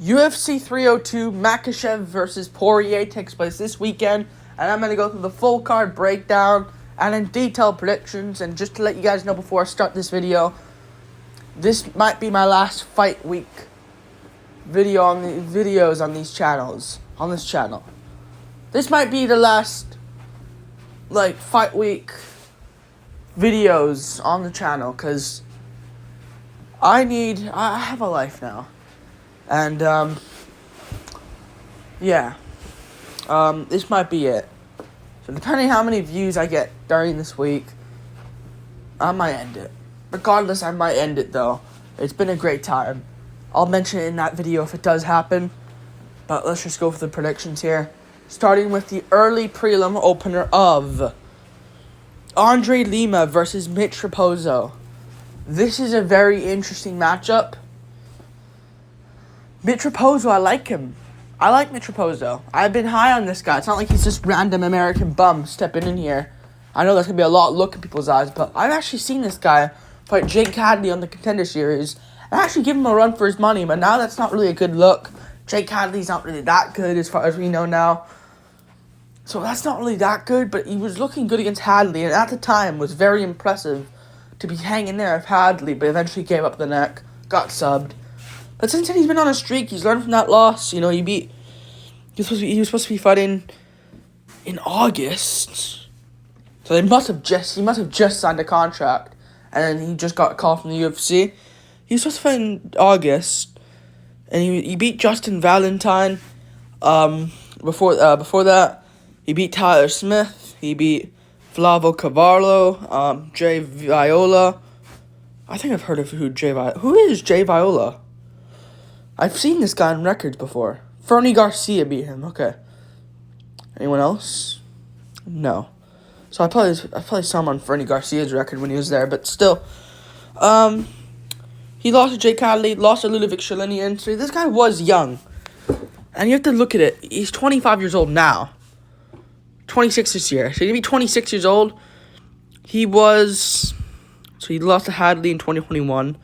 UFC 302 Makhachev versus Poirier takes place this weekend, and I'm going to go through the full card breakdown and in detailed predictions. And just to let you guys know before I start this video, this might be my last fight week video on the videos on these channels, on this channel. This might be the last fight week videos on the channel, because I have a life now. And, this might be it. So depending how many views I get during this week, I might end it. Regardless, I might end it, though. It's been a great time. I'll mention it in that video if it does happen. But let's just go for the predictions here. Starting with the early prelim opener of Andre Lima versus Mitch Raposo. This is a very interesting matchup. Mitch Raposo, I like him. I like Mitch Raposo. I've been high on this guy. It's not like he's just random American bum stepping in here. I know that's going to be a lot of look in people's eyes, but I've actually seen this guy fight Jake Hadley on the Contender Series and actually give him a run for his money, but now that's not really a good look. Jake Hadley's not really that good as far as we know now. So that's not really that good, but he was looking good against Hadley, and at the time was very impressive to be hanging there with Hadley, but eventually gave up the neck, got subbed. But since then, he's been on a streak. He's learned from that loss. You know, he was supposed to be fighting in August. So he must have just signed a contract, and then he just got a call from the UFC. He was supposed to fight in August, and he beat Justin Valentine. Before that, he beat Tyler Smith. He beat Flavo Cavallo. Jay Viola. I think I've heard of who is Jay Viola? I've seen this guy on records before. Fernie Garcia beat him. Okay. Anyone else? No. So I probably saw him on Fernie Garcia's record when he was there, but still. He lost to Jake Hadley, lost to Ludovic Shalinian. So this guy was young. And you have to look at it. He's 25 years old now. 26 this year. So he's going to be 26 years old. He lost to Hadley in 2021.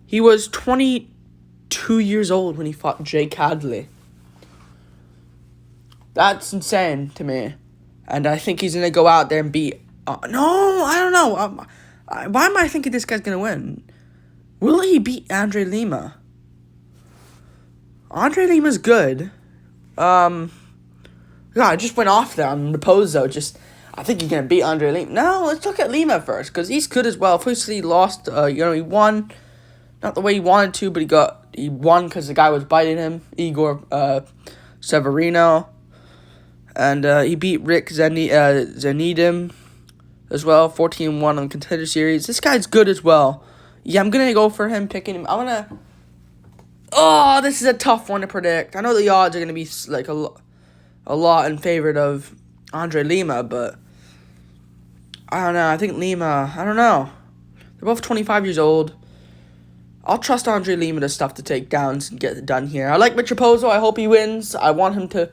He was 22 years old when he fought Jake Hadley. That's insane to me. And I think he's going to go out there and beat... no, I don't know. Why am I thinking this guy's going to win? Will he beat Andre Lima? Andre Lima's good. I just went off there on Raposo. I think he's going to beat Andre Lima. No, let's look at Lima first, because he's good as well. First, he lost, he won. Not the way he wanted to, but he won because the guy was biting him, Igor Severino. And he beat Rick Zenidim as well, 14-1 on the Contender Series. This guy's good as well. Yeah, I'm going to go for him, picking him. Oh, this is a tough one to predict. I know the odds are going to be a lot in favor of Andre Lima, but I don't know. I think Lima, I don't know. They're both 25 years old. I'll trust Andre Lima to stuff the takedowns and get it done here. I like Mitch Raposo. I hope he wins. I want him to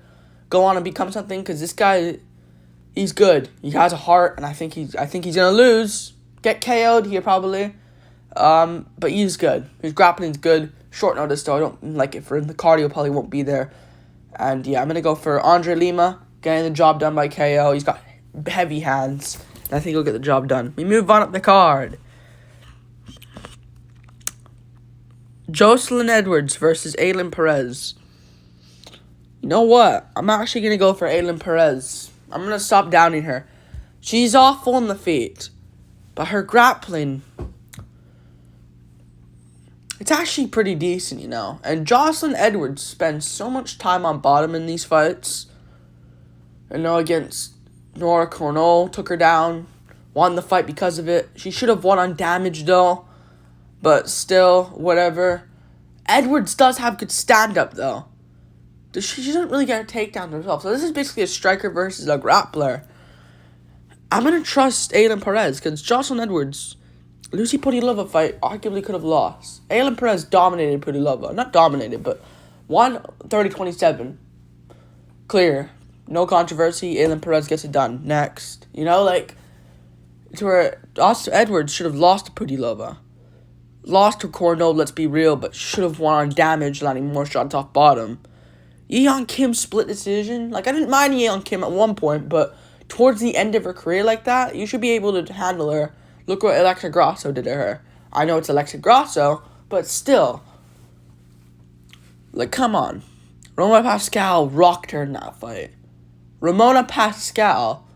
go on and become something, because this guy, he's good. He has a heart, and I think he's gonna lose, get KO'd here probably. But he's good. His grappling's good. Short notice though. I don't like it for him. The cardio probably won't be there. And yeah, I'm gonna go for Andre Lima, getting the job done by KO. He's got heavy hands, and I think he'll get the job done. We move on up the card. Jocelyn Edwards versus Aylin Perez. You know what? I'm actually going to go for Aylin Perez. I'm going to stop downing her. She's awful in the feet, but her grappling, it's actually pretty decent, you know. And Jocelyn Edwards spends so much time on bottom in these fights. You know, against Nora Cornell, took her down, won the fight because of it. She should have won on damage, though. But still, whatever. Edwards does have good stand-up, though. She doesn't really get a takedown herself. So this is basically a striker versus a grappler. I'm going to trust Aylin Perez, because Jocelyn Edwards, Lucy Podilova fight, arguably could have lost. Aylin Perez dominated Podilova. Not dominated, but won 30-27. Clear. No controversy. Aylin Perez gets it done. Next. You know, to where Edwards should have lost to Podilova. Lost to Corno, let's be real, but should have won on damage, landing more shots off bottom. Yeon Kim split decision. Like, I didn't mind Yeon Kim at one point, but towards the end of her career like that, you should be able to handle her. Look what Alexa Grasso did to her. I know it's Alexa Grasso, but still. Like, come on. Ramona Pascal rocked her in that fight. Ramona Pascal,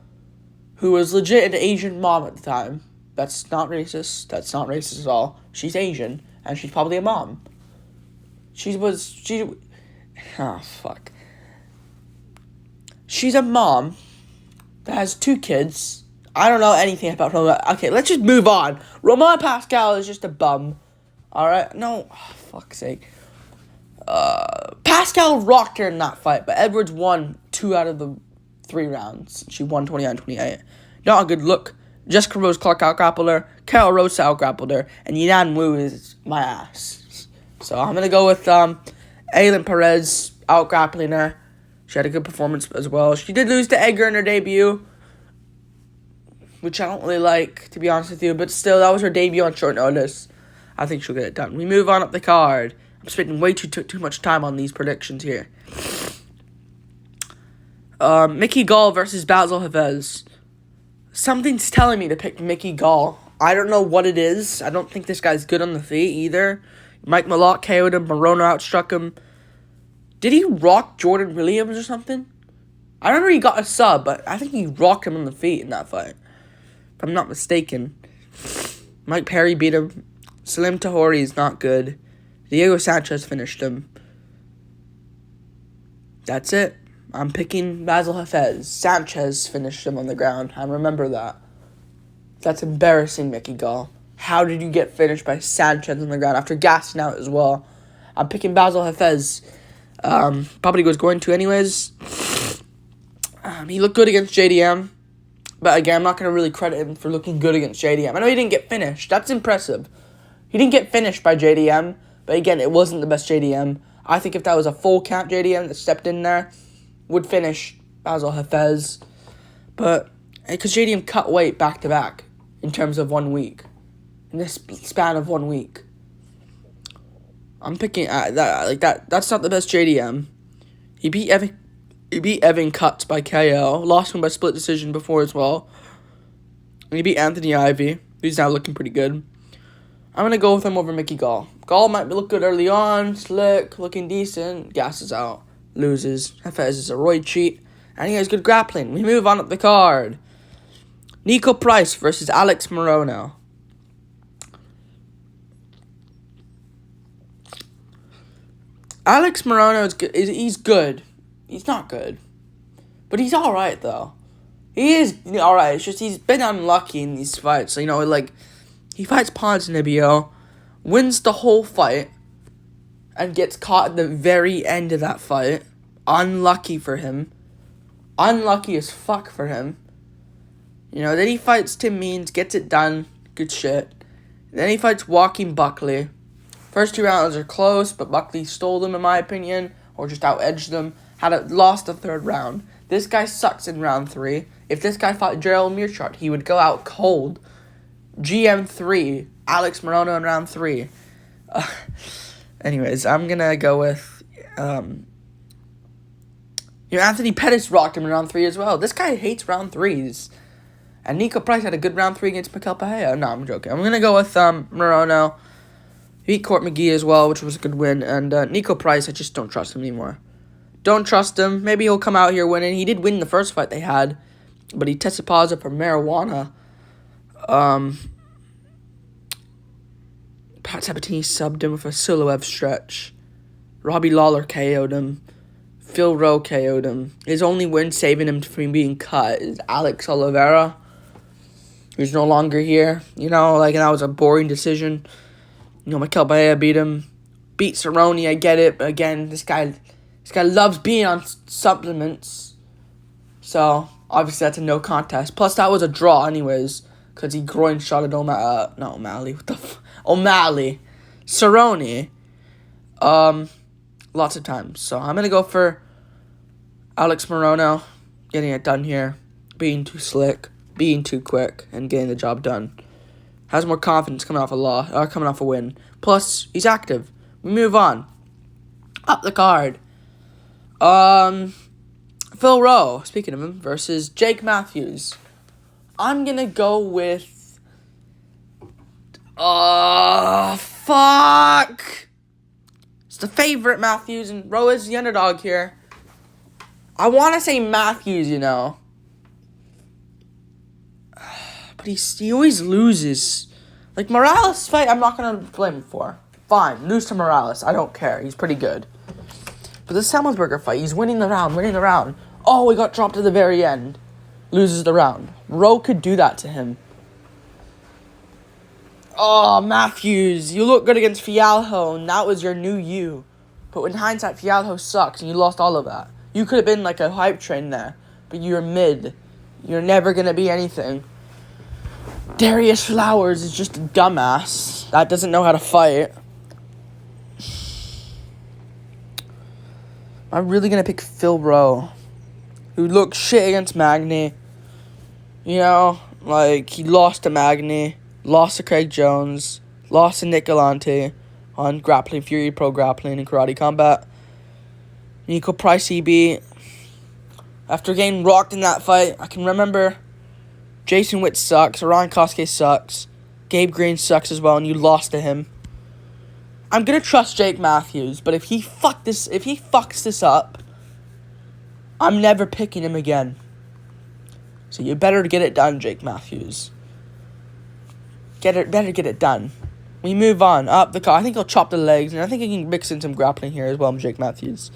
who was legit an Asian mom at the time. That's not racist. That's not racist at all. She's Asian, and she's probably a mom. Oh, fuck. She's a mom that has 2 kids. I don't know anything about Ramona. Okay, let's just move on. Ramona Pascal is just a bum. Alright? No. Oh, fuck's sake. Pascal rocked her in that fight, but Edwards won 2 out of the 3 rounds. She won 29-28. Not a good look. Jessica Rose Clark out-grappled her. Carol Rose out-grappled her. And Yinan Wu is my ass. So I'm going to go with Aylin Perez out-grappling her. She had a good performance as well. She did lose to Edgar in her debut, which I don't really like, to be honest with you. But still, that was her debut on short notice. I think she'll get it done. We move on up the card. I'm spending way too much time on these predictions here. Mickey Gall versus Basil Hafez. Something's telling me to pick Mickey Gall. I don't know what it is. I don't think this guy's good on the feet either. Mike Malott KO'd him. Morono outstruck him. Did he rock Jordan Williams or something? I remember he got a sub, but I think he rocked him on the feet in that fight, if I'm not mistaken. Mike Perry beat him. Salim Tahori is not good. Diego Sanchez finished him. That's it. I'm picking Basil Hafez. Sanchez finished him on the ground. I remember that. That's embarrassing, Mickey Gall. How did you get finished by Sanchez on the ground after gassing out as well? I'm picking Basil Hafez. Probably was going to anyways. He looked good against JDM. But again, I'm not going to really credit him for looking good against JDM. I know he didn't get finished. That's impressive. He didn't get finished by JDM. But again, it wasn't the best JDM. I think if that was a full count JDM that stepped in there, would finish Basil Hafez. But, because JDM cut weight back-to-back in terms of 1 week. In this span of 1 week. I'm picking that's not the best JDM. He beat Evan Cutts by KO. Lost him by split decision before as well. And he beat Anthony Ivy, who's now looking pretty good. I'm going to go with him over Mickey Gall. Gall might look good early on, slick, looking decent, gasses out, loses. Hafez is a roid cheat, and he has good grappling. We move on up the card. Nico Price versus Alex Morono. Alex Morono is good. He's good. He's not good. But he's alright, though. He is alright. It's just he's been unlucky in these fights. So, he fights Ponzinibbio, wins the whole fight, and gets caught at the very end of that fight. Unlucky for him. Unlucky as fuck for him. Then he fights Tim Means, gets it done. Good shit. Then he fights Joaquin Buckley. First 2 rounds are close, but Buckley stole them in my opinion, or just out-edged them. Lost the 3rd round. This guy sucks in round 3. If this guy fought Gerald Mearchart, he would go out cold. GM3, Alex Morono in round 3. Anyways, I'm gonna go with Anthony Pettis rocked him in round 3 as well. This guy hates round 3s. And Nico Price had a good round 3 against Mikhail Pahea. No, I'm joking. I'm gonna go with Morono. He beat Court McGee as well, which was a good win. And Nico Price, I just don't trust him anymore. Don't trust him. Maybe he'll come out here winning. He did win the first fight they had, but he tested positive for marijuana. Pat Sabatini subbed him with a Siloev stretch. Robbie Lawler KO'd him. Phil Rowe KO'd him. His only win saving him from being cut is Alex Oliveira, who's no longer here. And that was a boring decision. Mikhail Baea beat him. Beat Cerrone, I get it. But again, this guy loves being on supplements. So, obviously that's a no contest. Plus, that was a draw anyways, because he groin shotted O'Malley. What the O'Malley. Cerrone. Lots of times. So, I'm going to go for Alex Morono getting it done here. Being too slick, being too quick, and getting the job done. Has more confidence coming off a win. Plus, he's active. We move on. Up the card. Phil Rowe, speaking of him, versus Jake Matthews. I'm going to go with... fuck! It's the favorite, Matthews, and Rowe is the underdog here. I want to say Matthews, you know. But he always loses. Like, Morales' fight, I'm not going to blame him for. Fine, lose to Morales. I don't care. He's pretty good. But the Semmelsberger fight, he's winning the round. Oh, he got dropped at the very end. Loses the round. Rowe could do that to him. Oh, Matthews, you look good against Fialho, and that was your new you. But in hindsight, Fialho sucks, and you lost all of that. You could have been like a hype train there, but you're mid. You're never going to be anything. Darius Flowers is just a dumbass that doesn't know how to fight. I'm really going to pick Phil Rowe, who looked shit against Magny. You know, like, he lost to Magny, lost to Craig Jones, lost to Nick Galante on Grappling Fury, Pro Grappling, and Karate Combat. Nico Price EB. After getting rocked in that fight, I can remember Jason Witt sucks, Ryan Kosuke sucks, Gabe Green sucks as well, and you lost to him. I'm gonna trust Jake Matthews, but if he fucks this up, I'm never picking him again. So you better get it done, Jake Matthews. Better get it done. We move on up the car. I think he'll chop the legs, and I think he can mix in some grappling here as well, Jake Matthews.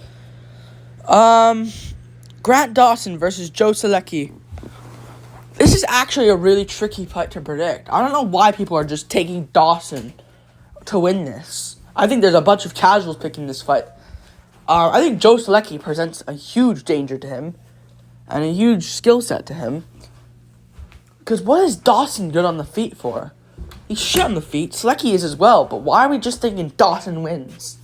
Grant Dawson versus Joe Zaleski. This is actually a really tricky fight to predict. I don't know why people are just taking Dawson to win this. I think there's a bunch of casuals picking this fight. I think Joe Zaleski presents a huge danger to him and a huge skill set to him. Because what is Dawson good on the feet for? He's shit on the feet. Zaleski is as well, but why are we just thinking Dawson wins?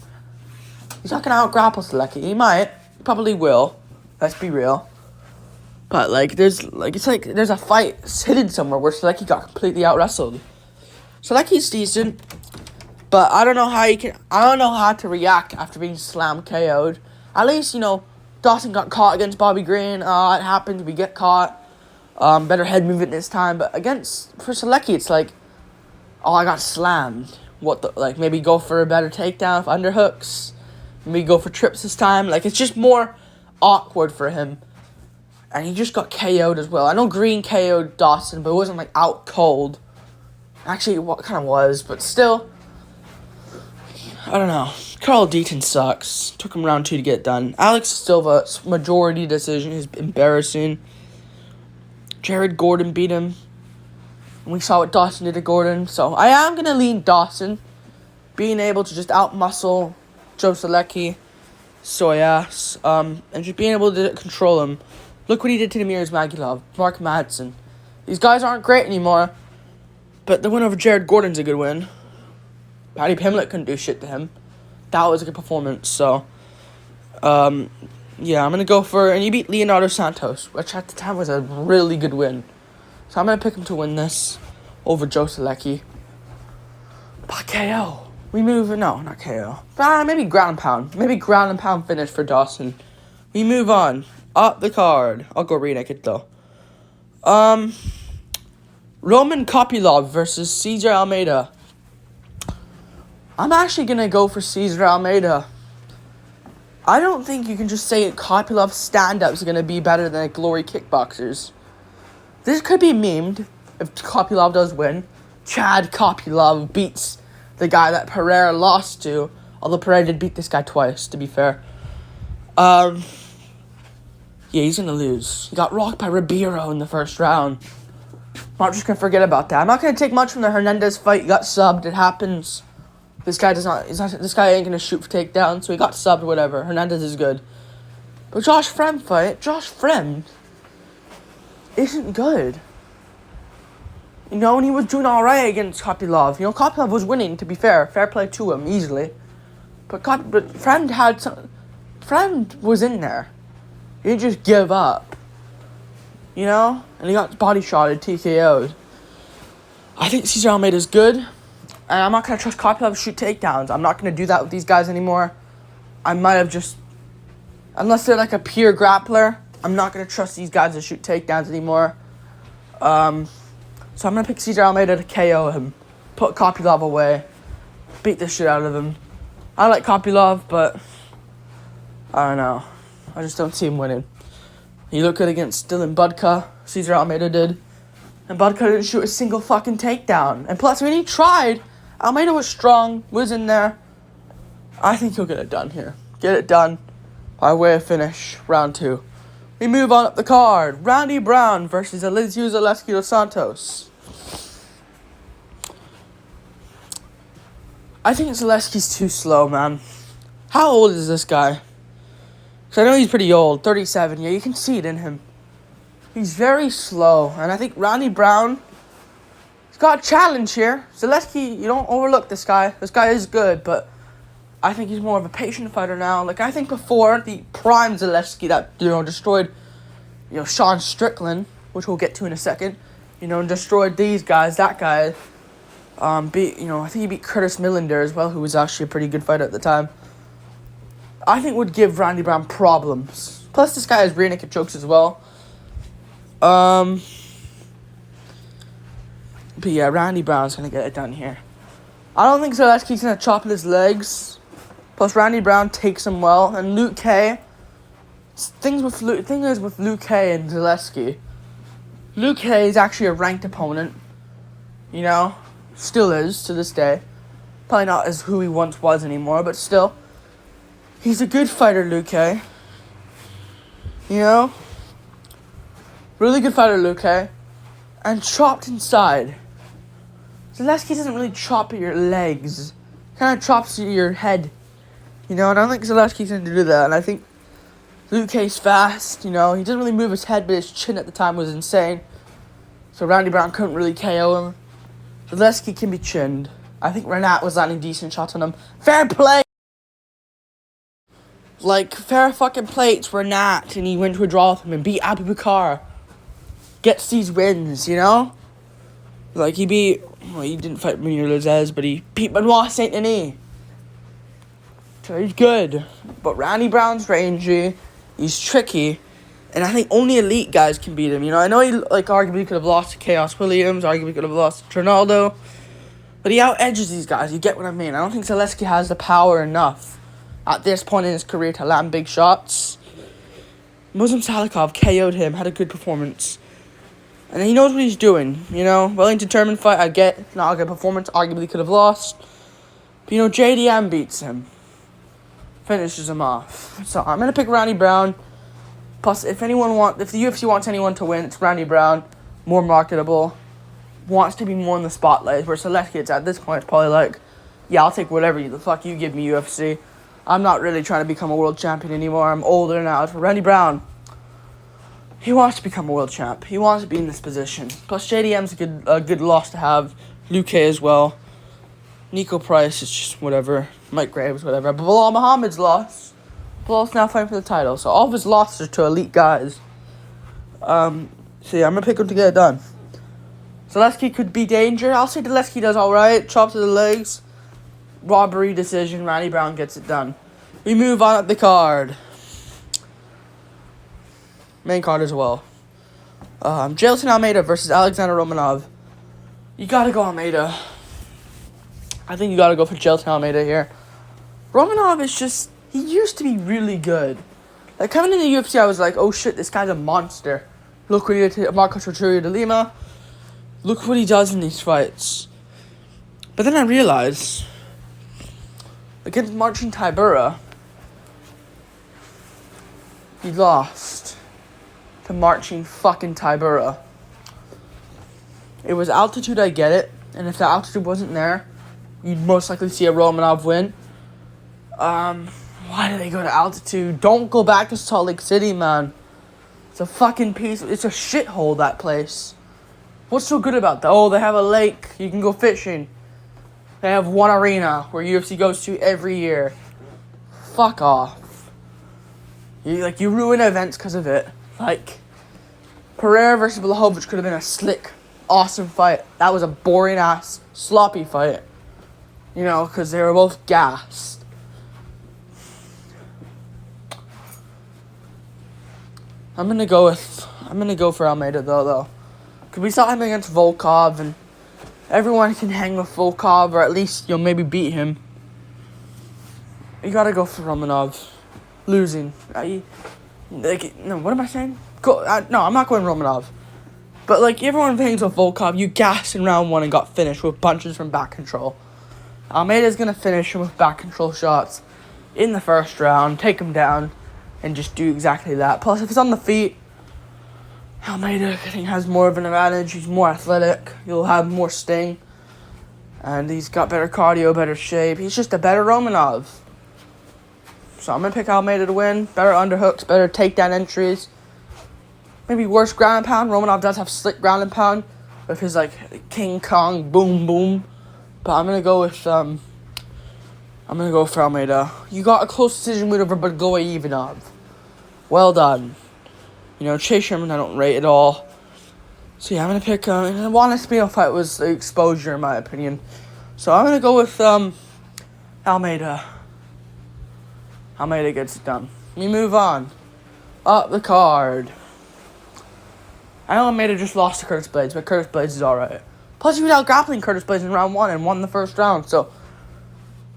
He's not going to out-grapple Zaleski. He might. He probably will. Let's be real. But, there's a fight hidden somewhere where Zaleski got completely out-wrestled. Zaleski's decent, but I don't know how to react after being slam KO'd. At least, Dawson got caught against Bobby Green. It happened. We get caught. Better head movement this time. But for Zaleski, it's like, I got slammed. Maybe go for a better takedown with underhooks. Maybe go for trips this time. It's just more awkward for him. And he just got KO'd as well. I know Green KO'd Dawson, but it wasn't, out cold. Actually, what kind of was, but still. I don't know. Carl Deaton sucks. Took him round 2 to get it done. Alex Silva's majority decision is embarrassing. Jared Gordon beat him. And we saw what Dawson did to Gordon. So I am going to lean Dawson. Being able to just outmuscle Joe Zaleski. Soy-ass. And just being able to control him. Look what he did to Demir's Magulov. Mark Madsen. These guys aren't great anymore. But the win over Jared Gordon's a good win. Paddy Pimblett couldn't do shit to him. That was a good performance. So, I'm going to go for... And he beat Leonardo Santos, which at the time was a really good win. So I'm going to pick him to win this over Joe Zaleski. By KO. We move... No, not KO. Maybe ground and pound. Maybe ground and pound finish for Dawson. We move on. Up the card. I'll go re-naked, though. Roman Kopylov versus Cesar Almeida. I'm actually going to go for Cesar Almeida. I don't think you can just say Kopylov's stand-up is going to be better than a Glory Kickboxers. This could be memed if Kopylov does win. Chad Kopylov beats the guy that Pereira lost to. Although Pereira did beat this guy twice, to be fair. Yeah, he's going to lose. He got rocked by Ribeiro in the first round. I'm not just going to forget about that. I'm not going to take much from the Hernandez fight. He got subbed. It happens. This guy ain't going to shoot for takedowns, so he got subbed, whatever. Hernandez is good. But Josh Fremd fight, Josh Fremd isn't good. And he was doing alright against Kopylov. Kopylov was winning, to be fair. Fair play to him, easily. But Fremd was in there. He didn't just give up. And he got body shotted, TKO'd. I think Cesar Almeida is good. And I'm not going to trust Kopylov to shoot takedowns. I'm not going to do that with these guys anymore. I might have just... Unless they're like a pure grappler, I'm not going to trust these guys to shoot takedowns anymore. So I'm going to pick Cesar Almeida to KO him. Put Kopylov away. Beat the shit out of him. I like Kopylov, but... I don't know. I just don't see him winning. He looked good against Dylan Budka. Cesar Almeida did. And Budka didn't shoot a single fucking takedown. And plus, when he tried, Almeida was strong, was in there. I think he'll get it done here. Get it done by way of finish, round 2. We move on up the card. Randy Brown versus Elizeu Zaleski dos Santos. I think Zaleski's too slow, man. How old is this guy? Because I know he's pretty old, 37. Yeah, you can see it in him. He's very slow. And I think Randy Brown, he's got a challenge here. Zaleski, you don't overlook this guy. This guy is good, but I think he's more of a patient fighter now. Like, I think before, the prime Zaleski that, destroyed, Sean Strickland, which we'll get to in a second, and destroyed these guys, that guy, I think he beat Curtis Millender as well, who was actually a pretty good fighter at the time. I think would give Randy Brown problems. Plus, this guy has rear naked chokes as well. But yeah, Randy Brown's going to get it done here. I don't think Zaleski's going to chop at his legs. Plus, Randy Brown takes him well. And Luke K. Thing is with Luke K and Zaleski. Luke K is actually a ranked opponent. Still is to this day. Probably not as who he once was anymore, but still. He's a good fighter, Luke K. Really good fighter, Luke K. And chopped inside. Zaleski doesn't really chop at your legs. Kind of chops at your head. I don't think Zaleski's going to do that. And I think Luke K's fast. He doesn't really move his head, but his chin at the time was insane. So Randy Brown couldn't really KO him. Zaleski can be chinned. I think Renat was landing decent shots on him. Fair play! Fair fucking play to Renat. And he went to a draw with him and beat Abu Bakar. Gets these wins, he beat... Well, he didn't fight Munir Lozez, but he beat Benoit Saint-Denis. So he's good. But Randy Brown's rangy. He's tricky. And I think only elite guys can beat him. I know he, arguably could have lost to Chaos Williams. Arguably could have lost to Trinaldo. But he out-edges these guys. You get what I mean? I don't think Zaleski has the power enough at this point in his career to land big shots. Muslim Salikov KO'd him. Had a good performance. And he knows what he's doing, Willing to determine fight, I get. Not a good performance, arguably could have lost. But, JDM beats him. Finishes him off. So, I'm going to pick Randy Brown. Plus, if the UFC wants anyone to win, it's Randy Brown. More marketable. Wants to be more in the spotlight. Where Zaleski, it's at this point, it's probably yeah, I'll take whatever the fuck you give me, UFC. I'm not really trying to become a world champion anymore. I'm older now. It's for Randy Brown. He wants to become a world champ. He wants to be in this position. Plus, JDM's a good loss to have. Luke K as well. Nico Price is just whatever. Mike Graves, whatever. But Bilal Muhammad's lost. Bilal's now fighting for the title. So all of his losses are to elite guys. So yeah, I'm going to pick him to get it done. Zaleski could be danger. I'll say Zaleski does alright. Chop to the legs. Robbery decision. Randy Brown gets it done. We move on up the card. Main card as well. Jailton Almeida versus Alexander Romanov. You gotta go Almeida. I think you gotta go for Jailton Almeida here. Romanov is just... He used to be really good. Coming in the UFC, I was like, oh shit, this guy's a monster. Look what he did to Makhachev de Lima. Look what he does in these fights. But then I realized... Against Marcin Tybura... He lost... to Marcin fucking Tybura. It was altitude, I get it. And if the altitude wasn't there, you'd most likely see a Romanov win. Why did they go to altitude? Don't go back to Salt Lake City, man. It's a fucking piece. It's a shithole, that place. What's so good about that? Oh, they have a lake. You can go fishing. They have one arena where UFC goes to every year. Fuck off. You ruin events because of it. Pereira versus Blachowicz could have been a slick awesome fight. That was a boring-ass, sloppy fight. You know, because they were both gassed. I'm gonna go for Almeida though. Cause we saw him against Volkov, and everyone can hang with Volkov, or at least you'll maybe beat him. You gotta go for Romanov. Losing. No, what am I saying? No, I'm not going Romanov. But like everyone hangs with Volkov, you gassed in round 1 and got finished with punches from back control. Almeida's gonna finish him with back control shots in the first round, take him down, and just do exactly that. Plus, if it's on the feet, Almeida, I think, has more of an advantage. He's more athletic. He'll have more sting. And he's got better cardio, better shape. He's just a better Romanov. So I'm going to pick Almeida to win. Better underhooks, better takedown entries. Maybe worse ground and pound. Romanov does have slick ground and pound with his, like, King Kong boom boom. But I'm going to go with, I'm going to go for Almeida. You got a close decision win over Burgoy Ivanov. Well done. You know, Chase Sherman I don't rate at all. So yeah, I'm going to pick... the Juan Espino fight was the exposure, in my opinion. So I'm going to go with Almeida. Almeida gets it done. We move on. Up the card. I know Almeida just lost to Curtis Blades, but Curtis Blades is alright. Plus, he was out grappling Curtis Blades in round 1 and won the first round, so...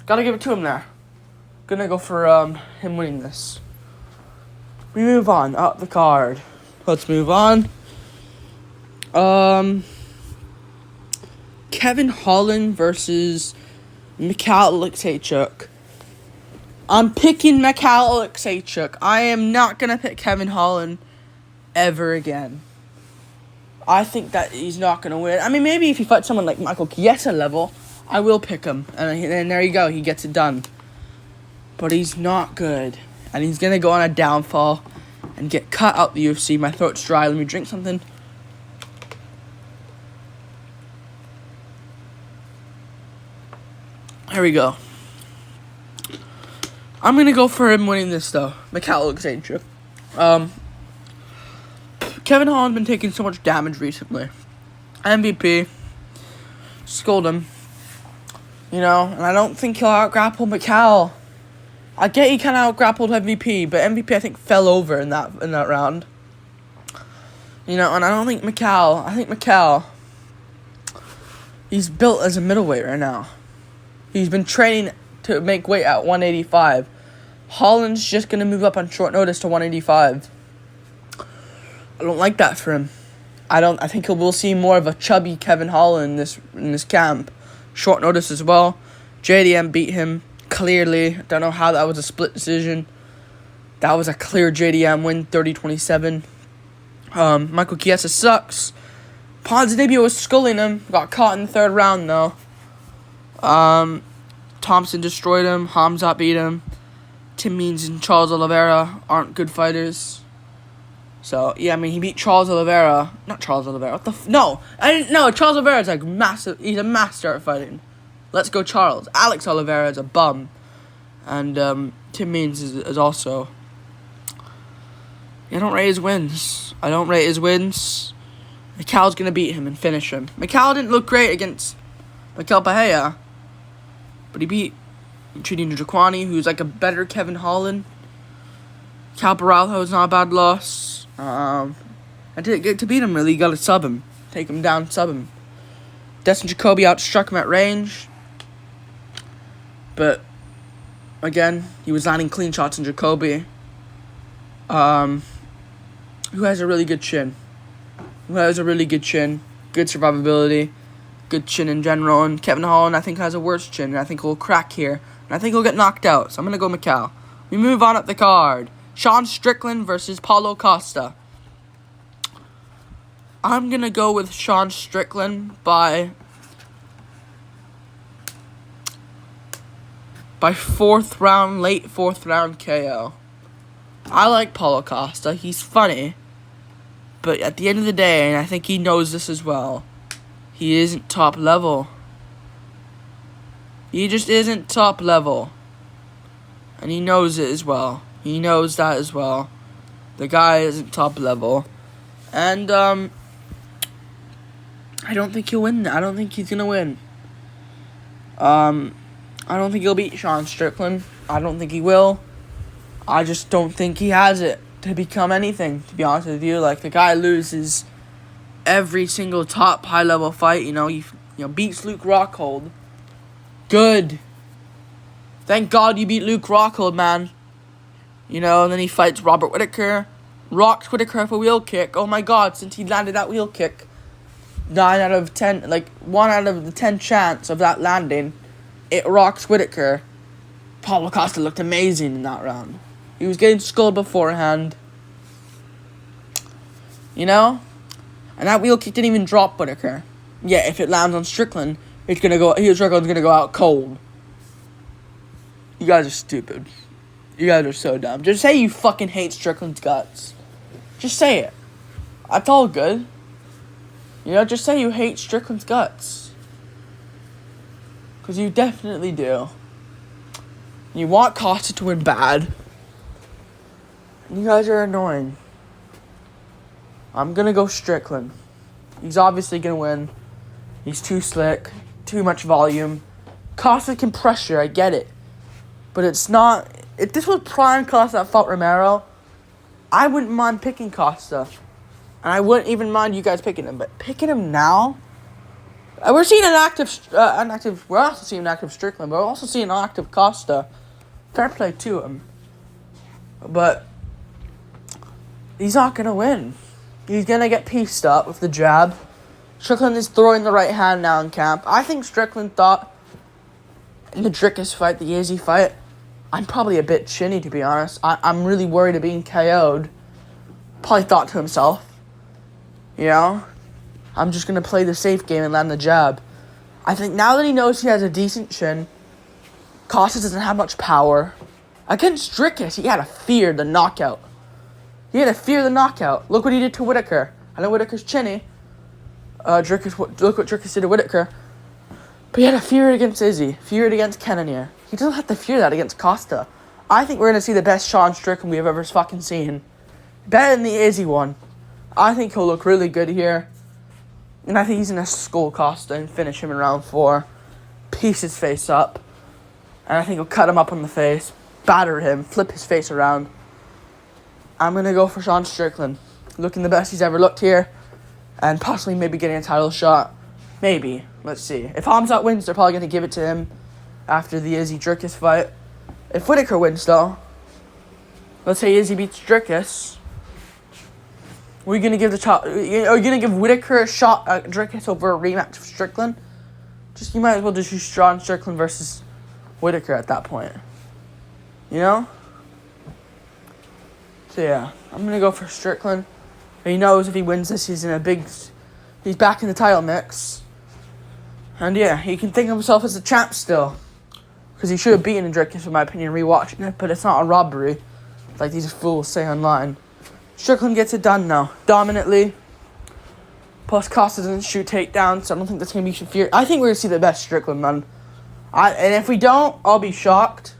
Gotta give it to him there. Gonna go for him winning this. We move on, up the card. Let's move on. Kevin Holland versus Michalchuk. I'm picking Michalchuk. I am not gonna pick Kevin Holland ever again. I think that he's not gonna win. I mean, maybe if he fights someone like Michael Chiesa level, I will pick him. And there you go, he gets it done. But he's not good. And he's going to go on a downfall and get cut out the UFC. My throat's dry. Let me drink something. Here we go. I'm going to go for him winning this, though. Michalchuk. Kevin Holland's been taking so much damage recently. MVP. Scold him. You know, and I don't think he'll out-grapple Michal. I get he kind of out-grappled MVP, but MVP, I think, fell over in that round. You know, and I don't think Michal... I think Michal... He's built as a middleweight right now. He's been training to make weight at 185. Holland's just going to move up on short notice to 185. I don't like that for him. I think we'll see more of a chubby Kevin Holland in this camp. Short notice as well. JDM beat him clearly. Don't know how that was a split decision. That was a clear JDM win, 30-27. Michael Chiesa sucks. Ponzinibbio was sculling him. Got caught in the third round, though. Thompson destroyed him. Hamzat beat him. Tim Means and Charles Oliveira aren't good fighters. So, yeah, I mean, he beat Charles Oliveira. Not Charles Oliveira. What the No, I didn't know. Charles Oliveira's like massive. He's a master at fighting. Let's go, Charles. Alex Oliveira is a bum. And Tim Means is also... I don't rate his wins. Michal's going to beat him and finish him. Michal didn't look great against Michal Pahea. But he beat Chidin Jaquani, who's like a better Kevin Holland. Cal Baralho is not a bad loss. I didn't get to beat him, really. You got to sub him. Take him down, sub him. Destin Jacoby outstruck him at range. But, again, he was landing clean shots in Jacoby. Who has a really good chin. Good survivability. Good chin in general. And Kevin Holland, I think, has a worse chin. And I think he'll crack here. And I think he'll get knocked out. So I'm going to go Michal. We move on up the card. Sean Strickland versus Paulo Costa. I'm going to go with Sean Strickland by late fourth round KO. I like Paulo Costa. He's funny. But at the end of the day, and I think he knows this as well, he isn't top level. He just isn't top level. And he knows it as well. He knows that as well. The guy isn't top level. And, I I don't think he'll win. I don't think he's going to win. I don't think he'll beat Sean Strickland. I don't think he will. I just don't think he has it to become anything, to be honest with you. Like, the guy loses every single top high-level fight, He beats Luke Rockhold. Good. Thank God you beat Luke Rockhold, man. And then he fights Robert Whittaker. Rocks Whittaker with a wheel kick. Oh my God, since he landed that wheel kick, 9 out of 10, 1 out of the 10 chance of that landing, it rocks Whittaker. Paulo Costa looked amazing in that round. He was getting skulled beforehand. And that wheel kick didn't even drop Whittaker. Yeah, if it lands on Strickland, Strickland's gonna go out cold. You guys are stupid. You guys are so dumb. Just say you fucking hate Strickland's guts. Just say it. That's all good. Just say you hate Strickland's guts. Because you definitely do. You want Costa to win bad. You guys are annoying. I'm going to go Strickland. He's obviously going to win. He's too slick. Too much volume. Costa can pressure, I get it. But it's not... If this was prime Costa that fought Romero, I wouldn't mind picking Costa. And I wouldn't even mind you guys picking him. But picking him now... We're seeing we're also seeing an active Strickland, but we're also seeing an active Costa. Fair play to him. But he's not going to win. He's going to get pieced up with the jab. Strickland is throwing the right hand now in camp. I think Strickland thought in the Drickus fight, the Izzy fight, I'm probably a bit chinny, to be honest. I'm really worried of being KO'd. Probably thought to himself, I'm just going to play the safe game and land the jab. I think now that he knows he has a decent chin, Costa doesn't have much power. Against Drickus, he had to fear the knockout. Look what he did to Whittaker. I know Whittaker's chinny. Look what Drickus did to Whittaker. But he had to fear it against Izzy. Fear it against Cannonier. He doesn't have to fear that against Costa. I think we're going to see the best Sean Strickland we've ever fucking seen. Better than the Izzy one. I think he'll look really good here. And I think he's going to skull Costa and finish him in round 4. Piece his face up. And I think he'll cut him up on the face. Batter him. Flip his face around. I'm going to go for Sean Strickland. Looking the best he's ever looked here. And possibly maybe getting a title shot. Maybe. Let's see. If Hamzat wins, they're probably going to give it to him after the Izzy Drickus fight. If Whittaker wins, though, let's say Izzy beats Drickus, we're going to give are you going to give Whittaker a shot at Drickus over a rematch of Strickland? You might as well just use Sean Strickland versus Whittaker at that point. So yeah, I'm going to go for Strickland. He knows if he wins this, he's back in the title mix. And yeah, he can think of himself as a champ still. Because he should have beaten Drickus, in my opinion, rewatching it. But it's not a robbery, like these fools say online. Strickland gets it done now, dominantly. Plus, Costa doesn't shoot takedowns, so I don't think that's going to be fear. I think we're going to see the best Strickland, man. And if we don't, I'll be shocked.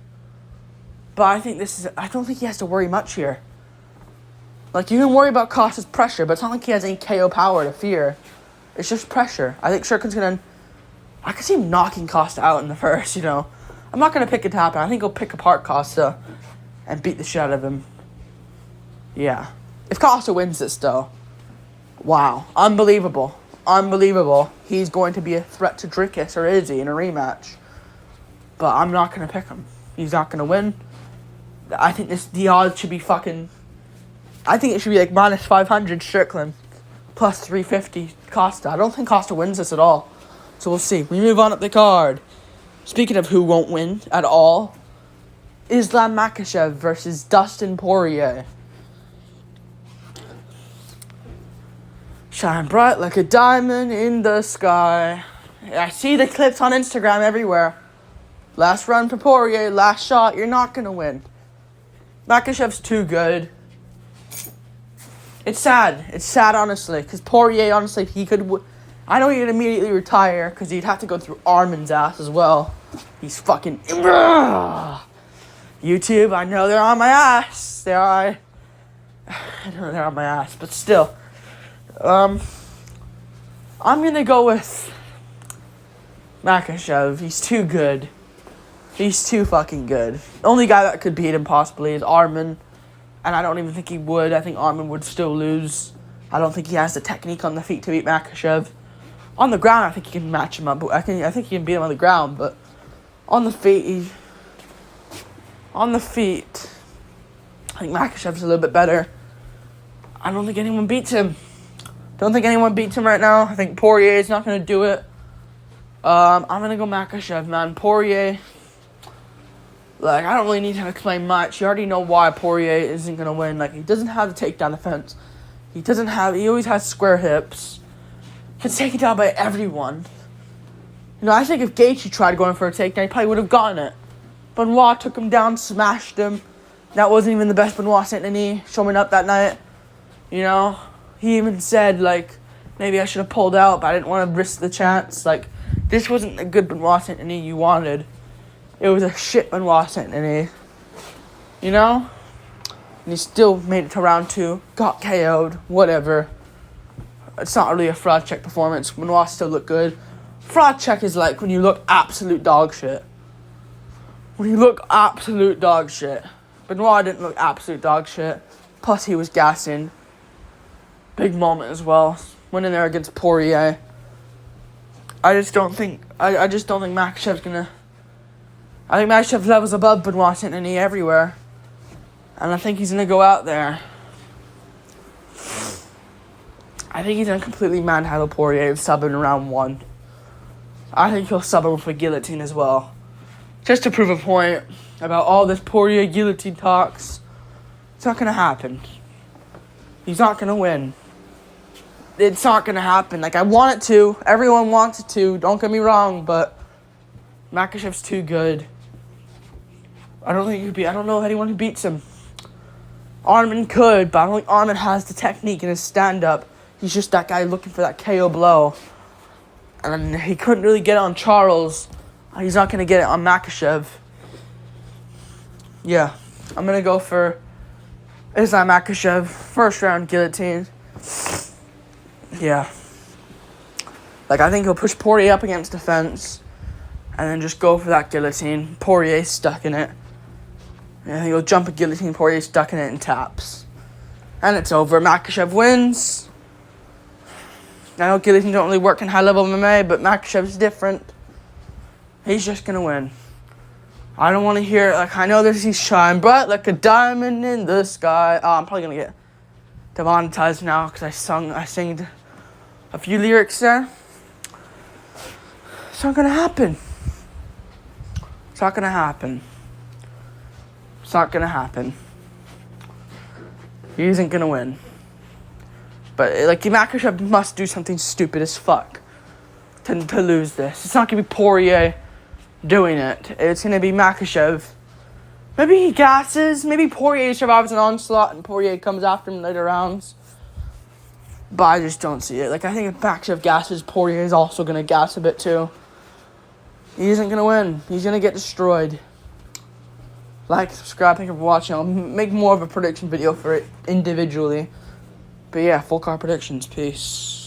But I don't think he has to worry much here. You can worry about Costa's pressure, but it's not like he has any KO power to fear. It's just pressure. I think Strickland's going to... I can see him knocking Costa out in the first, I'm not going to pick it to happen. I think he'll pick apart Costa and beat the shit out of him. Yeah. If Costa wins this, though, wow. Unbelievable. He's going to be a threat to Drickus or Izzy in a rematch. But I'm not going to pick him. He's not going to win. I think the odds should be fucking... I think it should be minus 500 Strickland, plus 350 Costa. I don't think Costa wins this at all. So we'll see. We move on up the card. Speaking of who won't win at all, Islam Makhachev versus Dustin Poirier. Shine bright like a diamond in the sky. I see the clips on Instagram everywhere. Last run for Poirier, last shot, you're not going to win. Makhachev's too good. It's sad, honestly, because Poirier, honestly, if he could... I know he'd immediately retire, because he'd have to go through Armin's ass as well. He's fucking... YouTube, I know they're on my ass. I know they're on my ass, but still. I'm going to go with Makhachev. He's too good. He's too fucking good. The only guy that could beat him possibly is Arman. And I don't even think he would. I think Arman would still lose. I don't think he has the technique on the feet to beat Makhachev. On the ground, I think he can match him up. I think he can beat him on the ground, but on the feet, I think Makhachev's a little bit better. I don't think anyone beats him. Don't think anyone beats him right now. I think Poirier is not going to do it. I'm going to go Makhachev, man. Poirier, like, I don't really need to explain much. You already know why Poirier isn't going to win. Like, he doesn't have the takedown defense. He always has square hips. Gets taken down by everyone. You know, I think if Gaethje tried going for a takedown, he probably would have gotten it. Benoit took him down, smashed him. That wasn't even the best Benoit Saint-Denis showing up that night. You know, he even said, like, maybe I should have pulled out, but I didn't want to risk the chance. Like, this wasn't a good Benoit Saint-Denis you wanted. It was a shit Benoit Saint-Denis. You know? And he still made it to round 2. Got KO'd. Whatever. It's not really a fraud check performance. Benoit still looked good. Fraud check is like when you look absolute dog shit. When you look absolute dog shit. Benoit didn't look absolute dog shit. Plus he was gassing. Big moment as well. Went in there against Poirier. I just don't think Makhachev's gonna... I think Makhachev levels above Benoit Saint-Denis everywhere. And I think he's gonna go out there. I think he's gonna completely manhandle Poirier and sub him in round 1. I think he'll sub him with a guillotine as well. Just to prove a point about all this Poirier guillotine talks. It's not gonna happen. He's not gonna win. It's not gonna happen. Like, I want it to. Everyone wants it to. Don't get me wrong, but Makhachev's too good. I don't know anyone who beats him. Arman could, but I don't think Arman has the technique in his stand-up. He's just that guy looking for that KO blow. And he couldn't really get it on Charles. He's not going to get it on Makhachev. Yeah, I'm going to go for Islam Makhachev. First round guillotine. Yeah. Like, I think he'll push Poirier up against the fence. And then just go for that guillotine. Poirier's stuck in it. And I think he'll jump a guillotine. Poirier's stuck in it and taps. And it's over. Makhachev wins. I know guillotines don't really work in high-level MMA, but Makhachev's different. He's just going to win. I don't want to hear, like, I know he's shine bright like a diamond in the sky. Oh, I'm probably going to get demonetized now because I sang a few lyrics there. It's not going to happen. It's not going to happen. It's not going to happen. He isn't going to win. But, like, Makhachev must do something stupid as fuck to lose this. It's not going to be Poirier doing it. It's going to be Makhachev. Maybe he gasses. Maybe Poirier survives an onslaught and Poirier comes after him later rounds. But I just don't see it. Like, I think if Makhachev gasses, Poirier is also going to gas a bit too. He isn't going to win. He's going to get destroyed. Like, subscribe, thank you for watching. I'll make more of a prediction video for it individually. But yeah, full card predictions. Peace.